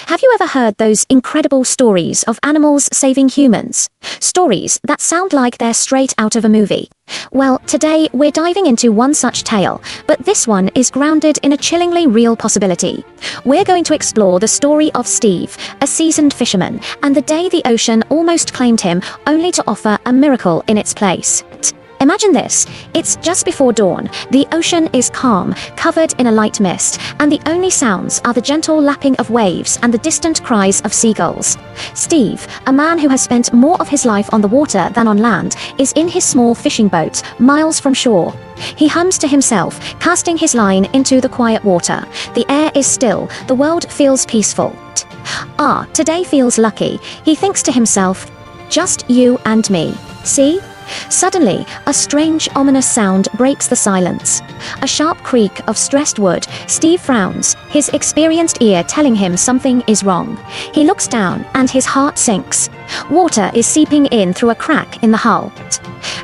Have you ever heard those incredible stories of animals saving humans? Stories that sound like they're straight out of a movie. Well, today we're diving into one such tale, but this one is grounded in a chillingly real possibility. We're going to explore the story of Steve, a seasoned fisherman, and the day the ocean almost claimed him, only to offer a miracle in its place. Imagine this. It's just before dawn. The ocean is calm, covered in a light mist, and the only sounds are the gentle lapping of waves and the distant cries of seagulls. Steve, a man who has spent more of his life on the water than on land, is in his small fishing boat, miles from shore. He hums to himself, casting his line into the quiet water. The air is still, the world feels peaceful. Today feels lucky, he thinks to himself. Just you and me. See? Suddenly, a strange, ominous sound breaks the silence. A sharp creak of stressed wood. Steve frowns, his experienced ear telling him something is wrong. He looks down, and his heart sinks. Water is seeping in through a crack in the hull.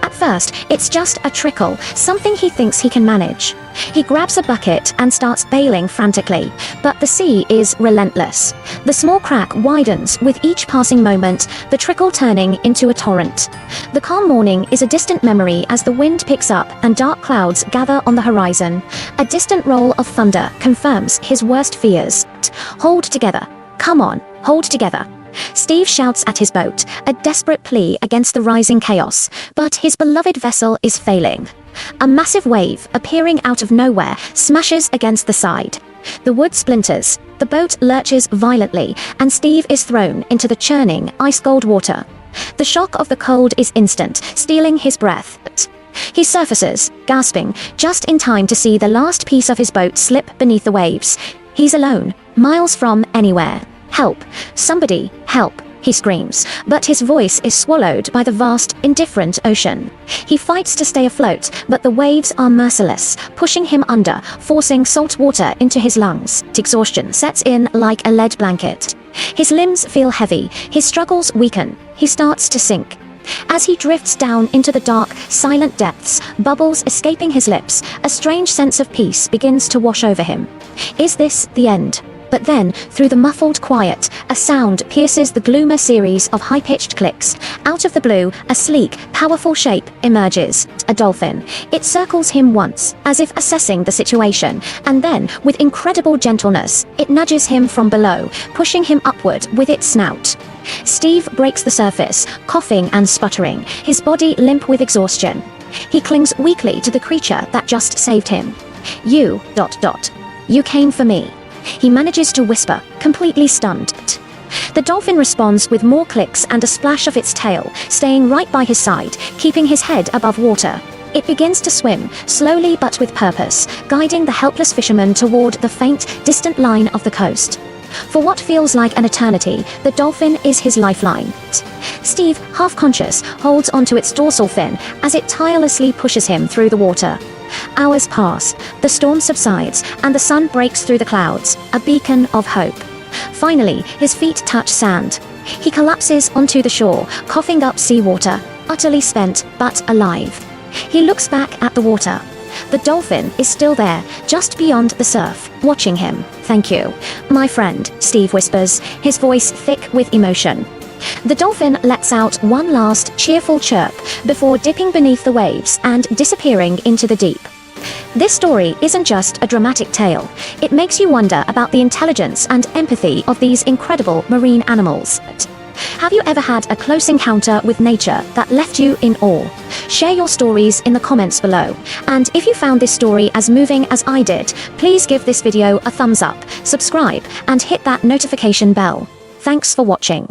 At first, it's just a trickle, something he thinks he can manage. He grabs a bucket and starts bailing frantically, but the sea is relentless. The small crack widens with each passing moment, the trickle turning into a torrent. The calm morning is a distant memory as the wind picks up and dark clouds gather on the horizon. A distant roll of thunder confirms his worst fears. Hold together. Come on, hold together. Steve shouts at his boat, a desperate plea against the rising chaos, but his beloved vessel is failing. A massive wave, appearing out of nowhere, smashes against the side. The wood splinters, the boat lurches violently, and Steve is thrown into the churning, ice-cold water. The shock of the cold is instant, stealing his breath. He surfaces, gasping, just in time to see the last piece of his boat slip beneath the waves. He's alone, miles from anywhere. Help! Somebody, help! He screams, but his voice is swallowed by the vast, indifferent ocean. He fights to stay afloat, but the waves are merciless, pushing him under, forcing salt water into his lungs. Exhaustion sets in like a lead blanket. His limbs feel heavy, his struggles weaken. He starts to sink. As he drifts down into the dark, silent depths, bubbles escaping his lips, a strange sense of peace begins to wash over him. Is this the end? But then, through the muffled quiet, a sound pierces the gloom. A series of high-pitched clicks. Out of the blue, a sleek, powerful shape emerges. A dolphin. It circles him once, as if assessing the situation, and then, with incredible gentleness, it nudges him from below, pushing him upward with its snout. Steve breaks the surface, coughing and sputtering, his body limp with exhaustion. He clings weakly to the creature that just saved him. You came for me. He manages to whisper, completely stunned. The dolphin responds with more clicks and a splash of its tail, staying right by his side, keeping his head above water. It begins to swim, slowly but with purpose, guiding the helpless fisherman toward the faint, distant line of the coast. For what feels like an eternity, the dolphin is his lifeline. Steve, half-conscious, holds onto its dorsal fin as it tirelessly pushes him through the water. Hours pass, the storm subsides, and the sun breaks through the clouds, a beacon of hope. Finally, his feet touch sand. He collapses onto the shore, coughing up seawater, utterly spent, but alive. He looks back at the water. The dolphin is still there, just beyond the surf, watching him. Thank you, my friend, Steve whispers, his voice thick with emotion. The dolphin lets out one last cheerful chirp before dipping beneath the waves and disappearing into the deep. This story isn't just a dramatic tale. It makes you wonder about the intelligence and empathy of these incredible marine animals. Have you ever had a close encounter with nature that left you in awe? Share your stories in the comments below. And if you found this story as moving as I did, please give this video a thumbs up, subscribe, and hit that notification bell. Thanks for watching.